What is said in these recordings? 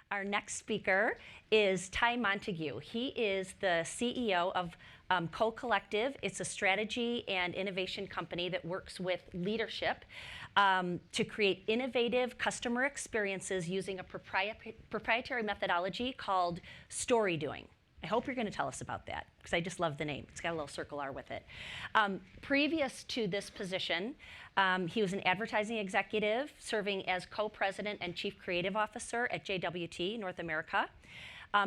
Our next speaker is Montague. He is the CEO of Co-Collective. It's a strategy and innovation company that works with leadership to create innovative customer experiences using a proprietary methodology called story doing. I hope you're going to tell us about that, because I just love the name. It's got a little circle R with it. Previous to this position, he was an advertising executive serving as co-president and chief creative officer at JWT North America.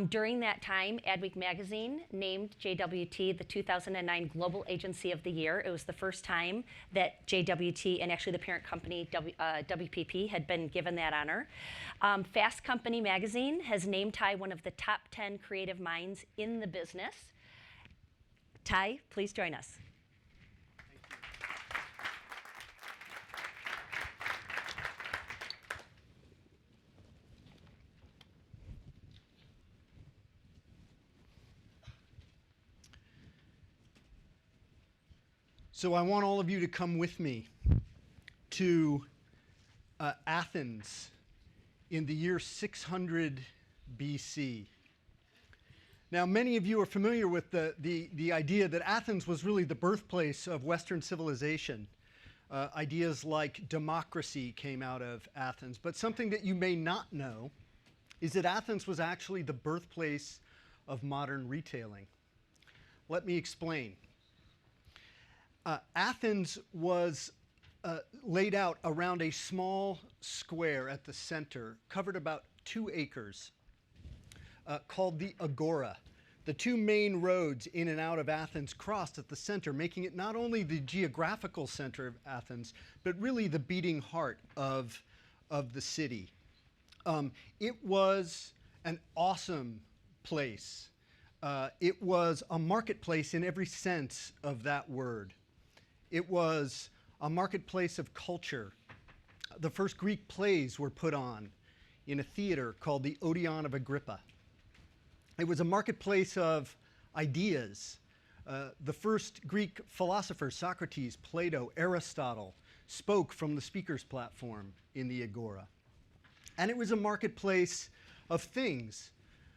During that time, Adweek magazine named JWT the 2009 Global Agency of the Year. It was the first time that JWT, and actually the parent company WPP, had been given that honor. Fast Company magazine has named Ty one of the top 10 creative minds in the business. Ty, please join us. So I want all of you to come with me to Athens in the year 600 BC. Now, many of you are familiar with the idea that Athens was really the birthplace of Western civilization. Ideas like democracy came out of Athens. But something that you may not know is that Athens was actually the birthplace of modern retailing. Let me explain. Athens was laid out around a small square at the center, covered about 2 acres, called the Agora. The 2 main roads in and out of Athens crossed at the center, making it not only the geographical center of Athens, but really the beating heart of the city. It was an awesome place. It was a marketplace in every sense of that word. It was a marketplace of culture. The first Greek plays were put on in a theater called the Odeon of Agrippa. It was a marketplace of ideas. The first Greek philosophers, Socrates, Plato, Aristotle, spoke from the speaker's platform in the Agora. And it was a marketplace of things.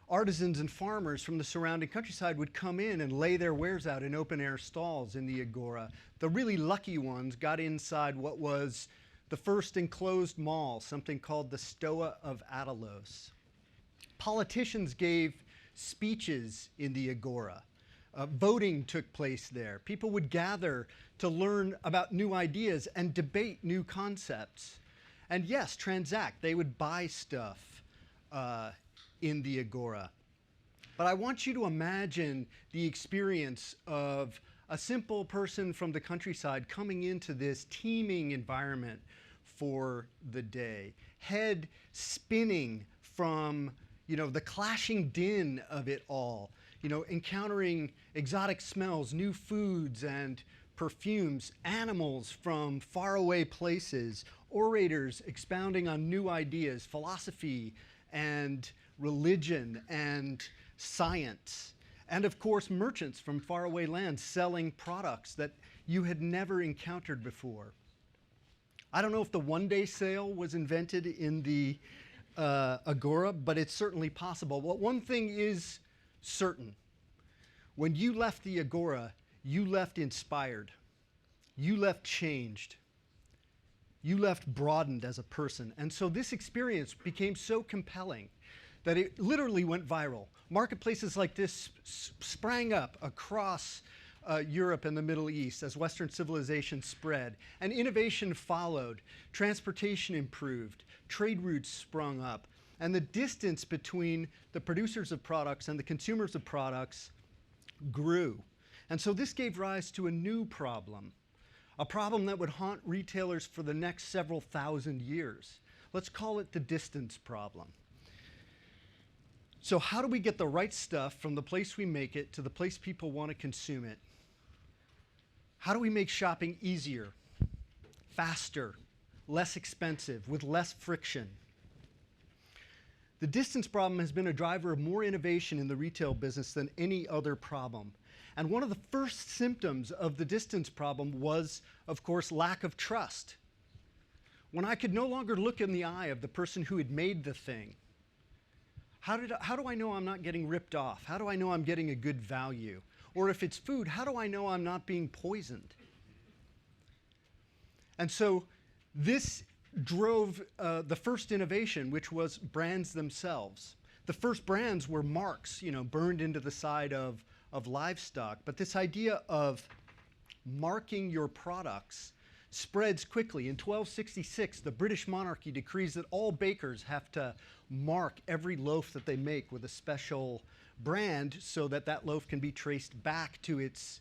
Artisans and farmers from the surrounding countryside would come in and lay their wares out in open-air stalls in the Agora. The really lucky ones got inside what was the first enclosed mall, something called the Stoa of Attalos. Politicians gave speeches in the Agora. Voting took place there. People would gather to learn about new ideas and debate new concepts. And yes, transact. They would buy stuff in the Agora. But I want you to imagine the experience of a simple person from the countryside coming into this teeming environment for the day, head spinning from the clashing din of it all, encountering exotic smells, new foods and perfumes, animals from faraway places, orators expounding on new ideas, philosophy and religion and science, and of course merchants from faraway lands selling products that you had never encountered before. I don't know if the one-day sale was invented in the Agora, but it's certainly possible. Well, one thing is certain. When you left the Agora, you left inspired. You left changed. You left broadened as a person. And so this experience became so compelling that it literally went viral. Marketplaces like this sprang up across Europe and the Middle East as Western civilization spread, and innovation followed. Transportation improved, trade routes sprung up, and the distance between the producers of products and the consumers of products grew. And so this gave rise to a new problem, a problem that would haunt retailers for the next several thousand years. Let's call it the distance problem. So how do we get the right stuff from the place we make it to the place people want to consume it? How do we make shopping easier, faster, less expensive, with less friction? The distance problem has been a driver of more innovation in the retail business than any other problem. And one of the first symptoms of the distance problem was, of course, lack of trust. When I could no longer look in the eye of the person who had made the thing, How do I know I'm not getting ripped off? How do I know I'm getting a good value? Or if it's food, how do I know I'm not being poisoned? And so this drove the first innovation, which was brands themselves. The first brands were marks, burned into the side of livestock. But this idea of marking your products spreads quickly. In 1266, the British monarchy decrees that all bakers have to mark every loaf that they make with a special brand so that that loaf can be traced back to its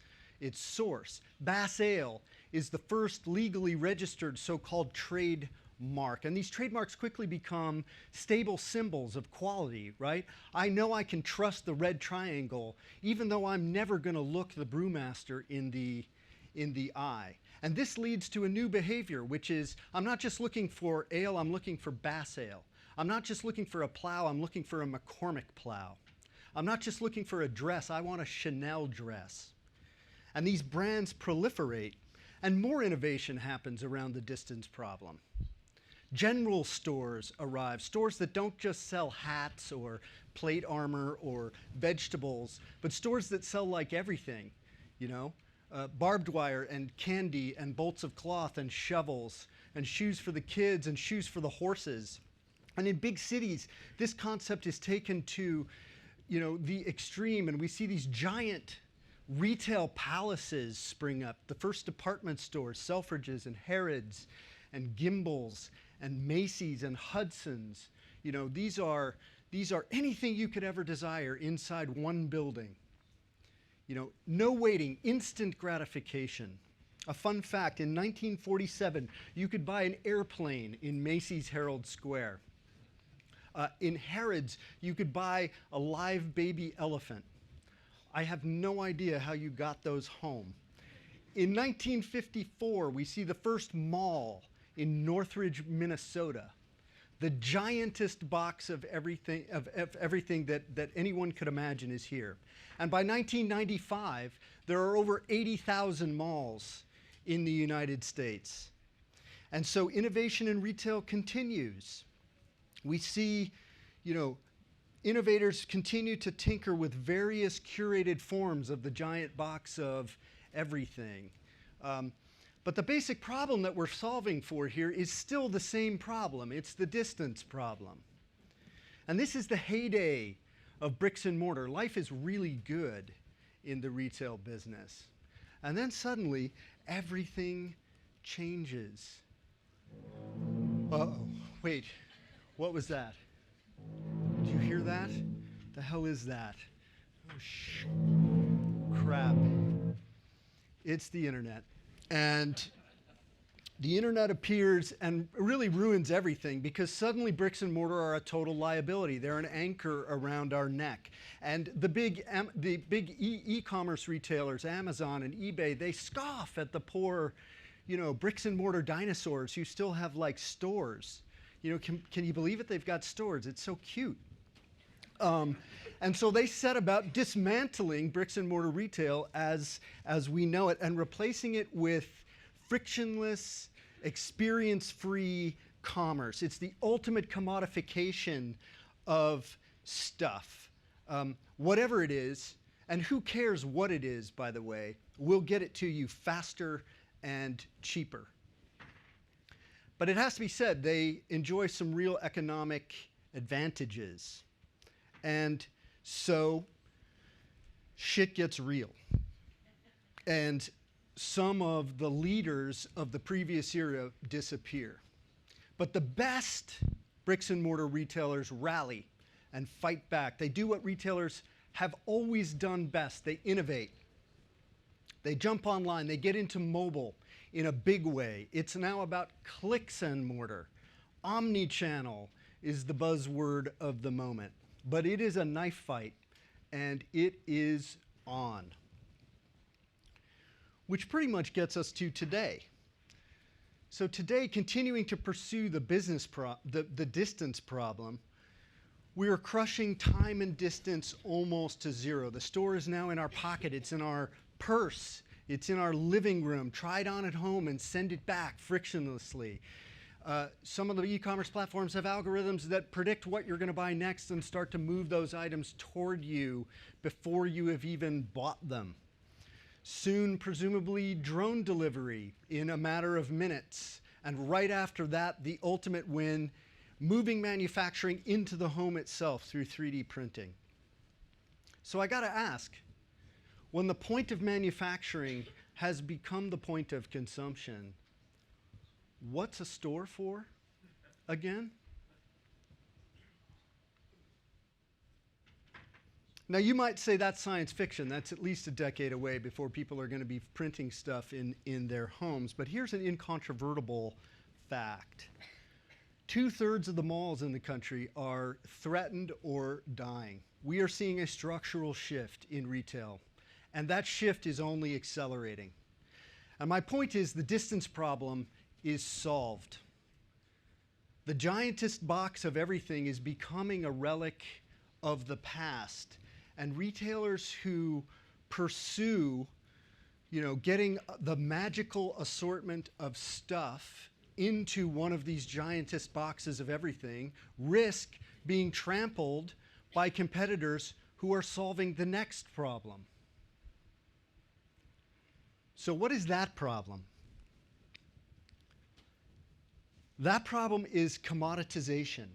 source. Bass Ale is the first legally registered so-called trademark. And these trademarks quickly become stable symbols of quality, right? I know I can trust the red triangle, even though I'm never going to look the brewmaster in the eye. And this leads to a new behavior, which is I'm not just looking for ale, I'm looking for Bass Ale. I'm not just looking for a plow, I'm looking for a McCormick plow. I'm not just looking for a dress, I want a Chanel dress. And these brands proliferate, and more innovation happens around the distance problem. General stores arrive, stores that don't just sell hats or plate armor or vegetables, but stores that sell like everything, barbed wire and candy and bolts of cloth and shovels and shoes for the kids and shoes for the horses. And in big cities, this concept is taken to, the extreme, and we see these giant retail palaces spring up. The first department stores, Selfridges and Harrods and Gimbels and Macy's and Hudson's. These are anything you could ever desire inside one building. No waiting, instant gratification. A fun fact, in 1947, you could buy an airplane in Macy's Herald Square. In Harrods, you could buy a live baby elephant. I have no idea how you got those home. In 1954, we see the first mall in Northridge, Minnesota. The giantest box of everything that anyone could imagine is here. And by 1995, there are over 80,000 malls in the United States. And so innovation in retail continues. We see, innovators continue to tinker with various curated forms of the giant box of everything. But the basic problem that we're solving for here is still the same problem. It's the distance problem. And this is the heyday of bricks and mortar. Life is really good in the retail business. And then suddenly, everything changes. Uh-oh, wait, what was that? Do you hear that? The hell is that? Oh, crap. It's the internet. And the internet appears and really ruins everything because suddenly bricks and mortar are a total liability. They're an anchor around our neck. And the big e-commerce retailers, Amazon and eBay, they scoff at the poor, bricks and mortar dinosaurs who still have like stores. Can you believe it? They've got stores. It's so cute. And so they set about dismantling bricks and mortar retail as we know it and replacing it with frictionless, experience-free commerce. It's the ultimate commodification of stuff. Whatever it is, and who cares what it is, by the way, we'll get it to you faster and cheaper. But it has to be said, they enjoy some real economic advantages. And so shit gets real. And some of the leaders of the previous era disappear. But the best bricks and mortar retailers rally and fight back. They do what retailers have always done best. They innovate. They jump online. They get into mobile in a big way. It's now about clicks and mortar. Omnichannel is the buzzword of the moment. But it is a knife fight, and it is on. Which pretty much gets us to today. So today, continuing to pursue the the distance problem, we are crushing time and distance almost to zero. The store is now in our pocket. It's in our purse. It's in our living room. Try it on at home and send it back frictionlessly. Some of the e-commerce platforms have algorithms that predict what you're going to buy next and start to move those items toward you before you have even bought them. Soon, presumably, drone delivery in a matter of minutes. And right after that, the ultimate win, moving manufacturing into the home itself through 3D printing. So I got to ask, when the point of manufacturing has become the point of consumption, what's a store for again? Now you might say that's science fiction. That's at least a decade away before people are going to be printing stuff in their homes. But here's an incontrovertible fact. 2/3 of the malls in the country are threatened or dying. We are seeing a structural shift in retail, and that shift is only accelerating. And my point is the distance problem is solved. The giantest box of everything is becoming a relic of the past. And retailers who pursue, getting the magical assortment of stuff into one of these giantest boxes of everything risk being trampled by competitors who are solving the next problem. So what is that problem? That problem is commoditization.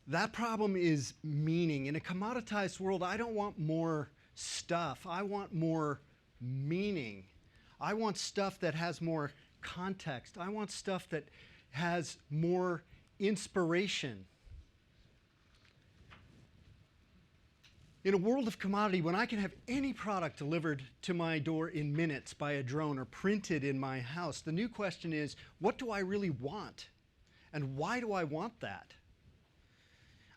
That problem is meaning. In a commoditized world, I don't want more stuff. I want more meaning. I want stuff that has more context. I want stuff that has more inspiration. In a world of commodity, when I can have any product delivered to my door in minutes by a drone or printed in my house, the new question is, what do I really want? And why do I want that?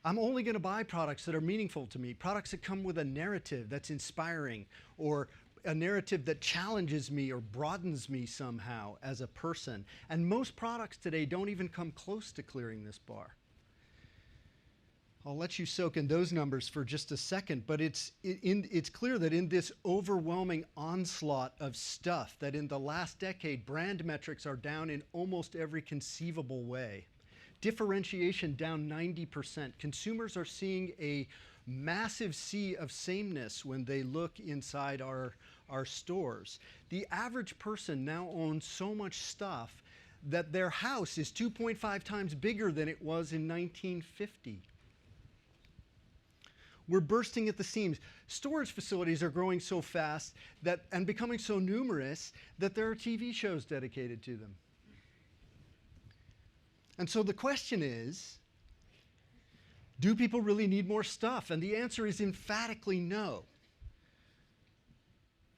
I'm only going to buy products that are meaningful to me, products that come with a narrative that's inspiring, or a narrative that challenges me or broadens me somehow as a person. And most products today don't even come close to clearing this bar. I'll let you soak in those numbers for just a second, but it's clear that in this overwhelming onslaught of stuff, that in the last decade, brand metrics are down in almost every conceivable way. Differentiation down 90%. Consumers are seeing a massive sea of sameness when they look inside our stores. The average person now owns so much stuff that their house is 2.5 times bigger than it was in 1950. We're bursting at the seams. Storage facilities are growing so fast and becoming so numerous that there are TV shows dedicated to them. And so the question is, do people really need more stuff? And the answer is emphatically no.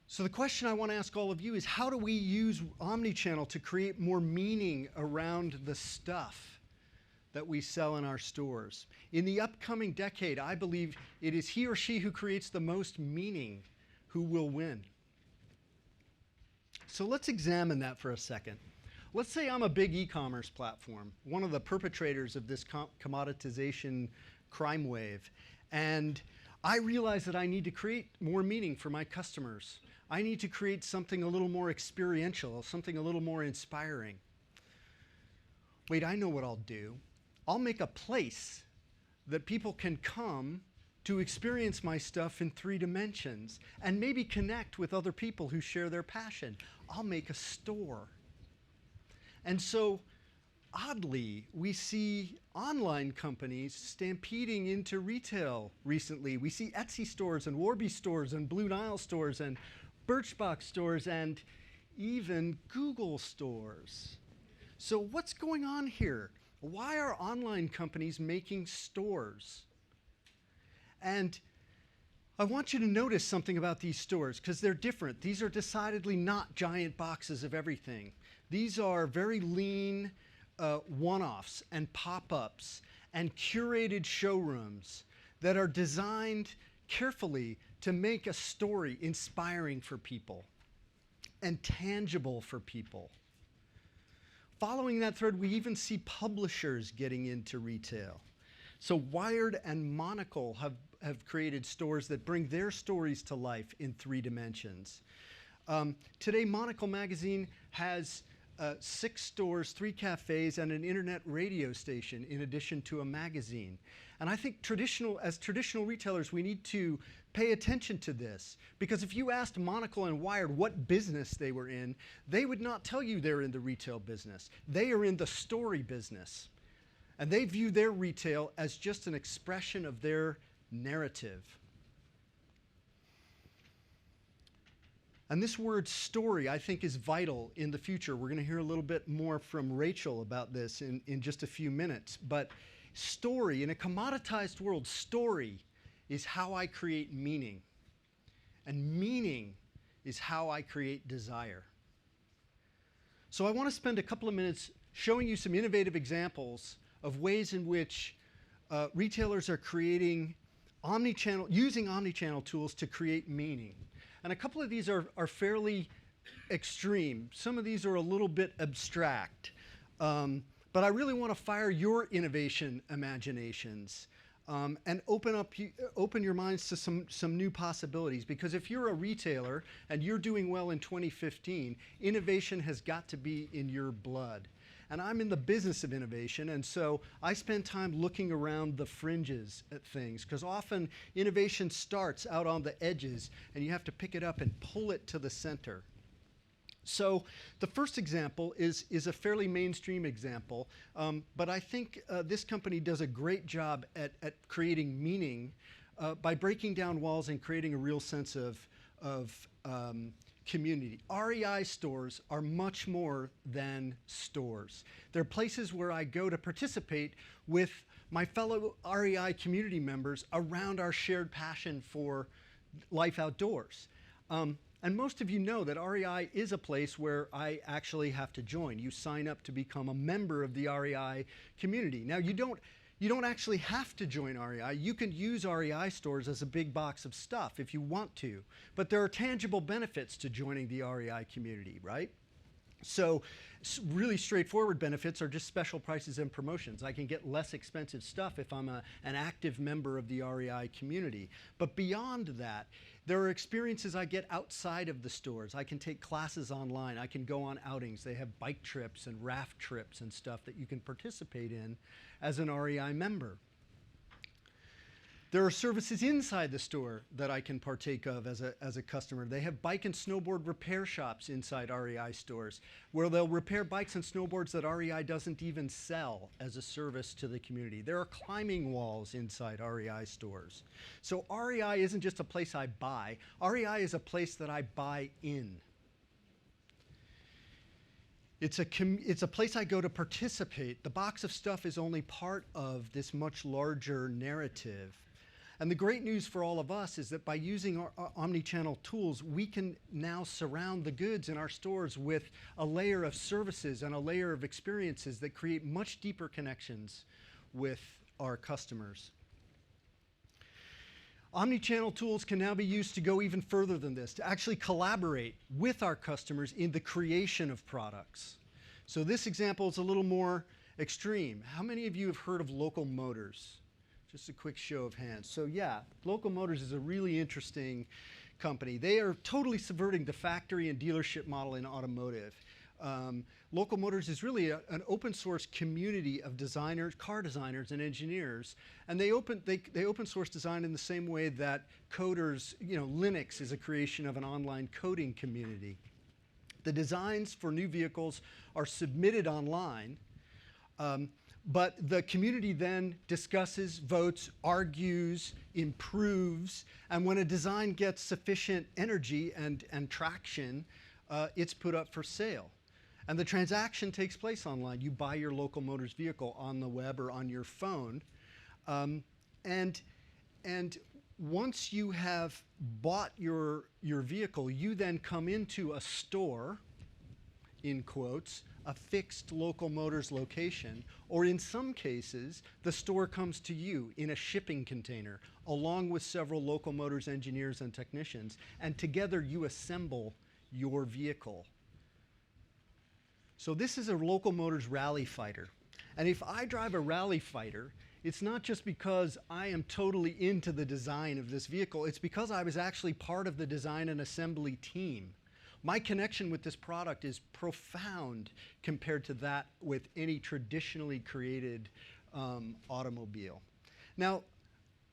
So the question I want to ask all of you is, how do we use omnichannel to create more meaning around the stuff that we sell in our stores? In the upcoming decade, I believe it is he or she who creates the most meaning who will win. So let's examine that for a second. Let's say I'm a big e-commerce platform, one of the perpetrators of this commoditization crime wave, and I realize that I need to create more meaning for my customers. I need to create something a little more experiential, something a little more inspiring. Wait, I know what I'll do. I'll make a place that people can come to experience my stuff in 3 dimensions and maybe connect with other people who share their passion. I'll make a store. And so, oddly, we see online companies stampeding into retail recently. We see Etsy stores and Warby stores and Blue Nile stores and Birchbox stores and even Google stores. So what's going on here? Why are online companies making stores? And I want you to notice something about these stores, because they're different. These are decidedly not giant boxes of everything. These are very lean one-offs and pop-ups and curated showrooms that are designed carefully to make a story inspiring for people and tangible for people. Following that thread, we even see publishers getting into retail. So Wired and Monocle have created stores that bring their stories to life in 3 dimensions. Today, Monocle magazine has 6 stores, 3 cafes, and an internet radio station in addition to a magazine. And I think as traditional retailers, we need to pay attention to this, because if you asked Monocle and Wired what business they were in, they would not tell you they're in the retail business. They are in the story business. And they view their retail as just an expression of their narrative. And this word story, I think, is vital in the future. We're going to hear a little bit more from Rachel about this in just a few minutes. But story, in a commoditized world, story is how I create meaning. And meaning is how I create desire. So I want to spend a couple of minutes showing you some innovative examples of ways in which retailers are creating using omnichannel tools to create meaning. And a couple of these are fairly extreme. Some of these are a little bit abstract. But I really want to fire your innovation imaginations and open your minds to some new possibilities. Because if you're a retailer and you're doing well in 2015, innovation has got to be in your blood. And I'm in the business of innovation, and so I spend time looking around the fringes at things, because often innovation starts out on the edges, and you have to pick it up and pull it to the center. So the first example is a fairly mainstream example, but I think this company does a great job at creating meaning by breaking down walls and creating a real sense of community. REI stores are much more than stores. They're places where I go to participate with my fellow REI community members around our shared passion for life outdoors. And most of you know that REI is a place where I actually have to join. You sign up to become a member of the REI community. Now, you don't actually have to join REI. You can use REI stores as a big box of stuff if you want to. But there are tangible benefits to joining the REI community, right? So really straightforward benefits are just special prices and promotions. I can get less expensive stuff if I'm an active member of the REI community. But beyond that, there are experiences I get outside of the stores. I can take classes online. I can go on outings. They have bike trips and raft trips and stuff that you can participate in as an REI member. There are services inside the store that I can partake of as a customer. They have bike and snowboard repair shops inside REI stores where they'll repair bikes and snowboards that REI doesn't even sell as a service to the community. There are climbing walls inside REI stores. So REI isn't just a place I buy. REI is a place that I buy in. It's a place I go to participate. The box of stuff is only part of this much larger narrative. And the great news for all of us is that by using our omnichannel tools, we can now surround the goods in our stores with a layer of services and a layer of experiences that create much deeper connections with our customers. Omnichannel tools can now be used to go even further than this, to actually collaborate with our customers in the creation of products. So this example is a little more extreme. How many of you have heard of Local Motors? Just a quick show of hands. So yeah, Local Motors is a really interesting company. They are totally subverting the factory and dealership model in automotive. Local Motors is really an open source community of designers, car designers and engineers, and they open source design in the same way that coders, Linux is a creation of an online coding community. The designs for new vehicles are submitted online, but the community then discusses, votes, argues, improves, and when a design gets sufficient energy and traction, it's put up for sale. And the transaction takes place online. You buy your Local Motors vehicle on the web or on your phone. And once you have bought your vehicle, you then come into a store, in quotes, a fixed Local Motors location, or in some cases, the store comes to you in a shipping container, along with several Local Motors engineers and technicians, and together you assemble your vehicle. So this is a Local Motors Rally Fighter. And if I drive a Rally Fighter, it's not just because I am totally into the design of this vehicle, it's because I was actually part of the design and assembly team. My connection with this product is profound compared to that with any traditionally created automobile. Now,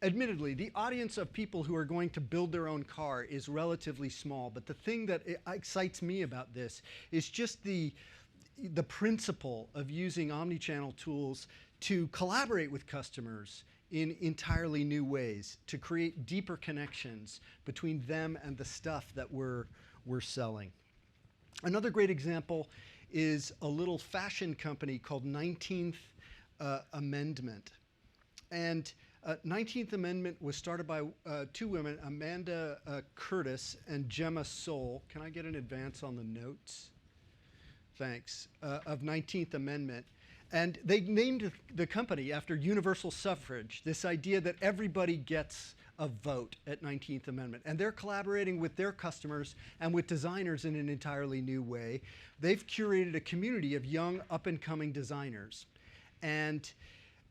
admittedly, the audience of people who are going to build their own car is relatively small, but the thing that excites me about this is just the principle of using omnichannel tools to collaborate with customers in entirely new ways, to create deeper connections between them and the stuff that we're selling. Another great example is a little fashion company called 19th Amendment. And 19th Amendment was started by two women, Amanda Curtis and Gemma Soul. Can I get an advance on the notes? Thanks. Of 19th Amendment. And they named the company after universal suffrage, this idea that everybody gets a vote at 19th Amendment. And they're collaborating with their customers and with designers in an entirely new way. They've curated a community of young, up-and-coming designers. And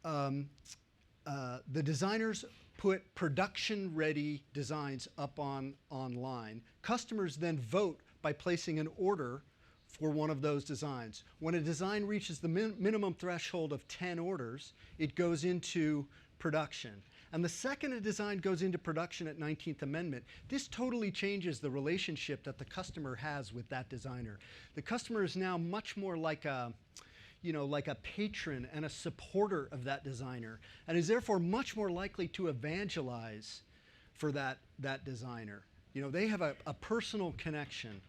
the designers put production-ready designs up online. Customers then vote by placing an order for one of those designs. When a design reaches the minimum threshold of 10 orders, it goes into production. And the second a design goes into production at 19th Amendment, this totally changes the relationship that the customer has with that designer. The customer is now much more like a patron and a supporter of that designer, and is therefore much more likely to evangelize for that designer. They have a personal connection.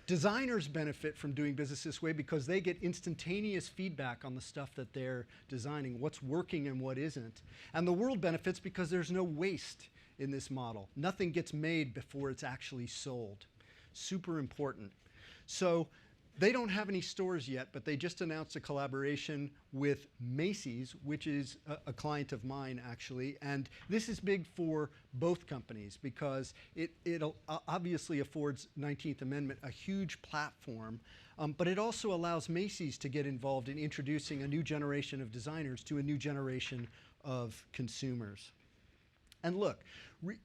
Designers benefit from doing business this way because they get instantaneous feedback on the stuff that they're designing, what's working and what isn't. And the world benefits because there's no waste in this model. Nothing gets made before it's actually sold. Super important. So they don't have any stores yet, but they just announced a collaboration with Macy's, which is a client of mine, actually. And this is big for both companies because it obviously affords 19th Amendment a huge platform, but it also allows Macy's to get involved in introducing a new generation of designers to a new generation of consumers. And look,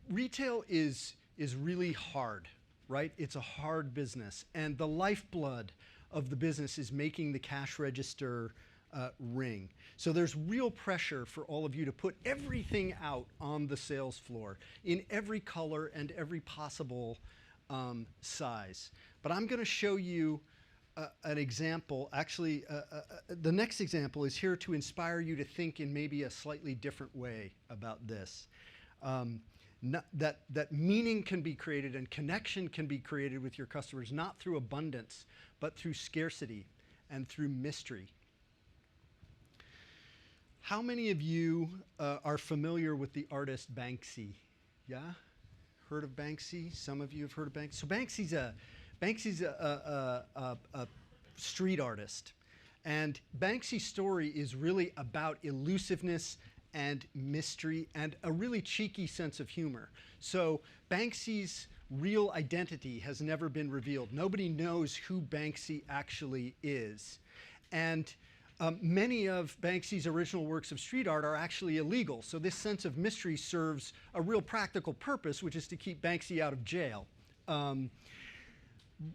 retail is really hard. Right? It's a hard business, and the lifeblood of the business is making the cash register ring. So there's real pressure for all of you to put everything out on the sales floor in every color and every possible size. But I'm going to show you an example. Actually, the next example is here to inspire you to think in maybe a slightly different way about this. That meaning can be created and connection can be created with your customers, not through abundance, but through scarcity and through mystery. How many of you are familiar with the artist Banksy? Yeah? Heard of Banksy? Some of you have heard of Banksy. So Banksy's a street artist. And Banksy's story is really about elusiveness and mystery and a really cheeky sense of humor. So Banksy's real identity has never been revealed. Nobody knows who Banksy actually is. And many of Banksy's original works of street art are actually illegal. So this sense of mystery serves a real practical purpose, which is to keep Banksy out of jail.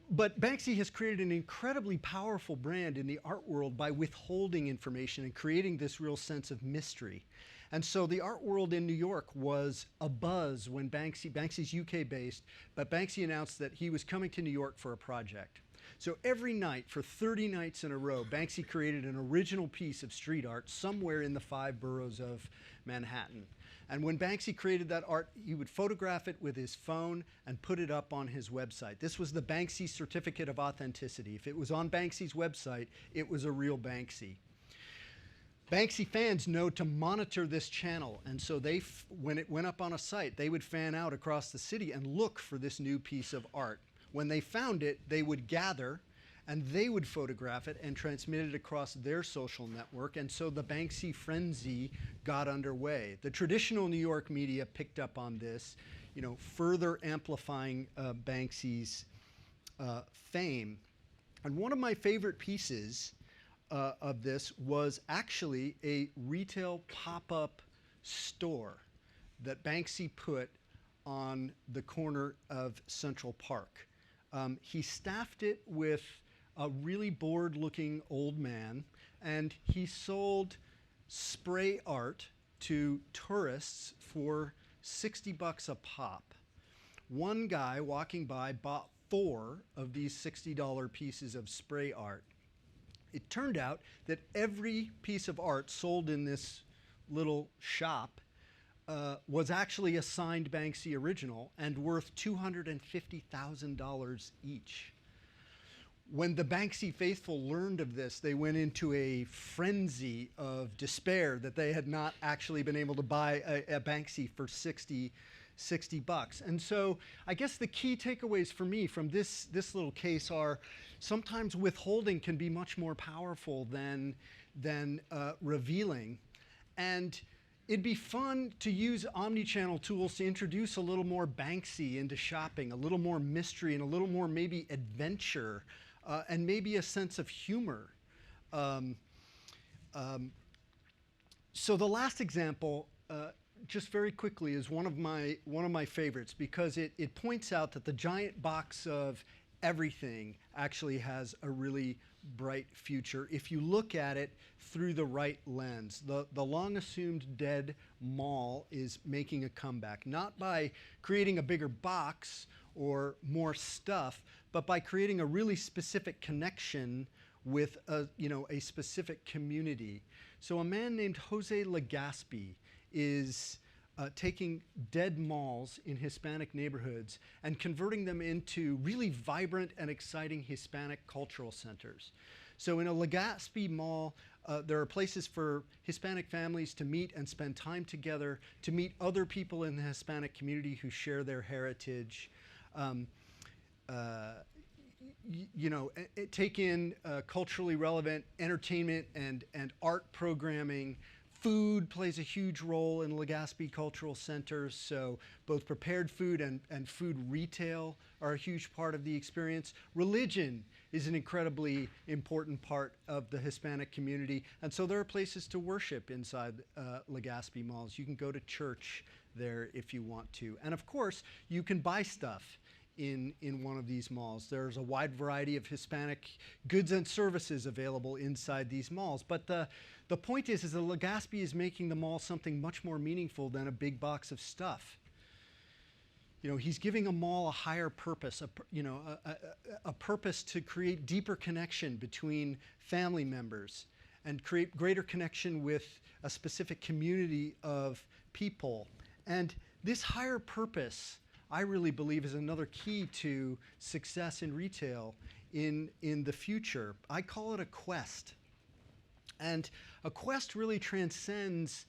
But Banksy has created an incredibly powerful brand in the art world by withholding information and creating this real sense of mystery. And so the art world in New York was abuzz when Banksy's UK based, but Banksy announced that he was coming to New York for a project. So every night, for 30 nights in a row, Banksy created an original piece of street art somewhere in the 5 boroughs of Manhattan. And when Banksy created that art, he would photograph it with his phone and put it up on his website. This was the Banksy Certificate of Authenticity. If it was on Banksy's website, it was a real Banksy. Banksy fans know to monitor this channel, and so when it went up on a site, they would fan out across the city and look for this new piece of art. When they found it, they would gather and they would photograph it and transmit it across their social network, and so the Banksy frenzy got underway. The traditional New York media picked up on this, further amplifying Banksy's fame. And one of my favorite pieces of this was actually a retail pop-up store that Banksy put on the corner of Central Park. He staffed it with a really bored-looking old man, and he sold spray art to tourists for $60 a pop. One guy walking by bought 4 of these $60 pieces of spray art. It turned out that every piece of art sold in this little shop was actually a signed Banksy original and worth $250,000 each. When the Banksy faithful learned of this, they went into a frenzy of despair that they had not actually been able to buy a Banksy for 60 bucks. And so I guess the key takeaways for me from this little case are sometimes withholding can be much more powerful than revealing. And it'd be fun to use omni-channel tools to introduce a little more Banksy into shopping, a little more mystery and a little more maybe adventure, and maybe a sense of humor. So the last example, just very quickly, is one of my favorites because it points out that the giant box of everything actually has a really bright future if you look at it through the right lens. The long assumed dead mall is making a comeback, not by creating a bigger box or more stuff, but by creating a really specific connection with a specific community. So a man named Jose Legaspi is taking dead malls in Hispanic neighborhoods and converting them into really vibrant and exciting Hispanic cultural centers. So in a Legaspi mall, there are places for Hispanic families to meet and spend time together, to meet other people in the Hispanic community who share their heritage. Take in culturally relevant entertainment and art programming. Food plays a huge role in Legaspi cultural centers, so both prepared food and food retail are a huge part of the experience. Religion is an incredibly important part of the Hispanic community, and so there are places to worship inside Legaspi malls. You can go to church there if you want to. And of course, you can buy stuff in one of these malls. There's a wide variety of Hispanic goods and services available inside these malls. But the point is that Legaspi is making the mall something much more meaningful than a big box of stuff. He's giving a mall a higher purpose, a purpose to create deeper connection between family members and create greater connection with a specific community of people. And this higher purpose, I really believe, is another key to success in retail in the future. I call it a quest. And a quest really transcends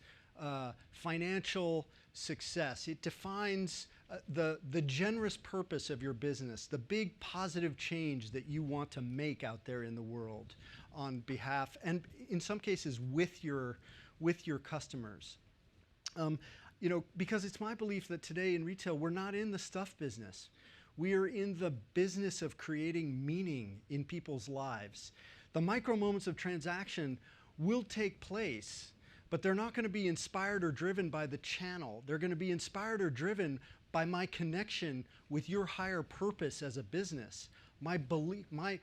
financial success. It defines the generous purpose of your business, the big positive change that you want to make out there in the world on behalf, and in some cases with your customers. Because it's my belief that today in retail, we're not in the stuff business. We are in the business of creating meaning in people's lives. The micro moments of transaction will take place, but they're not going to be inspired or driven by the channel. They're going to be inspired or driven by my connection with your higher purpose as a business, my belief, my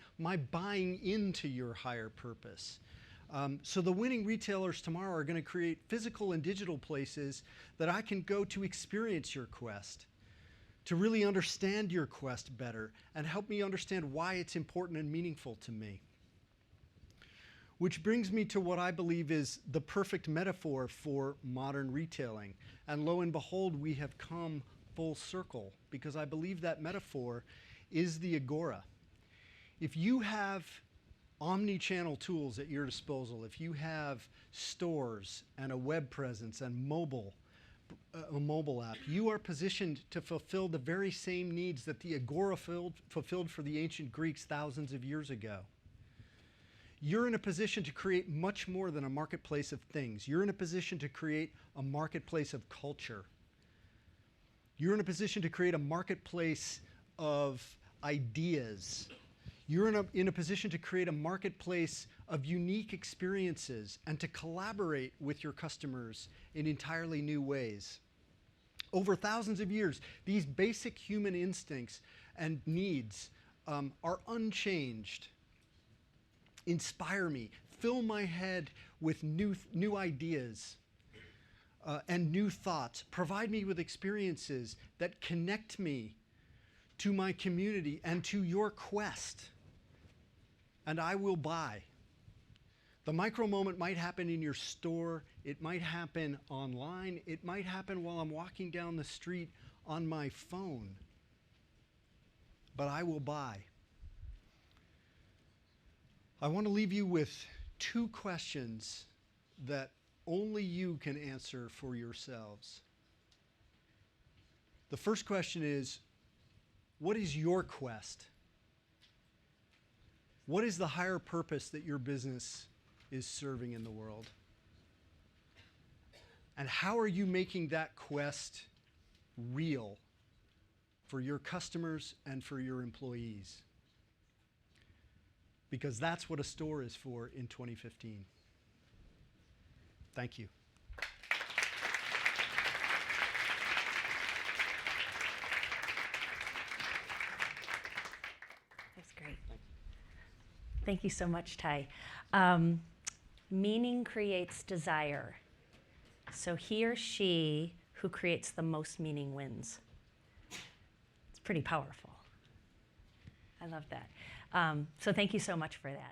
buying into your higher purpose. So the winning retailers tomorrow are going to create physical and digital places that I can go to experience your quest, to really understand your quest better, and help me understand why it's important and meaningful to me. Which brings me to what I believe is the perfect metaphor for modern retailing. And lo and behold, we have come full circle, because I believe that metaphor is the agora. If you have omni-channel tools at your disposal, if you have stores and a web presence and a mobile app, you are positioned to fulfill the very same needs that the agora fulfilled for the ancient Greeks thousands of years ago. You're in a position to create much more than a marketplace of things. You're in a position to create a marketplace of culture. You're in a position to create a marketplace of ideas. You're in a position to create a marketplace of unique experiences and to collaborate with your customers in entirely new ways. Over thousands of years, these basic human instincts and needs are unchanged. Inspire me, fill my head with new ideas and new thoughts. Provide me with experiences that connect me to my community and to your quest. And I will buy. The micro moment might happen in your store. It might happen online. It might happen while I'm walking down the street on my phone. But I will buy. I want to leave you with 2 questions that only you can answer for yourselves. The first question is, what is your quest? What is the higher purpose that your business is serving in the world? And how are you making that quest real for your customers and for your employees? Because that's what a store is for in 2015. Thank you. That's great. Thank you so much, Ty. Meaning creates desire. So he or she who creates the most meaning wins. It's pretty powerful. I love that. So thank you so much for that.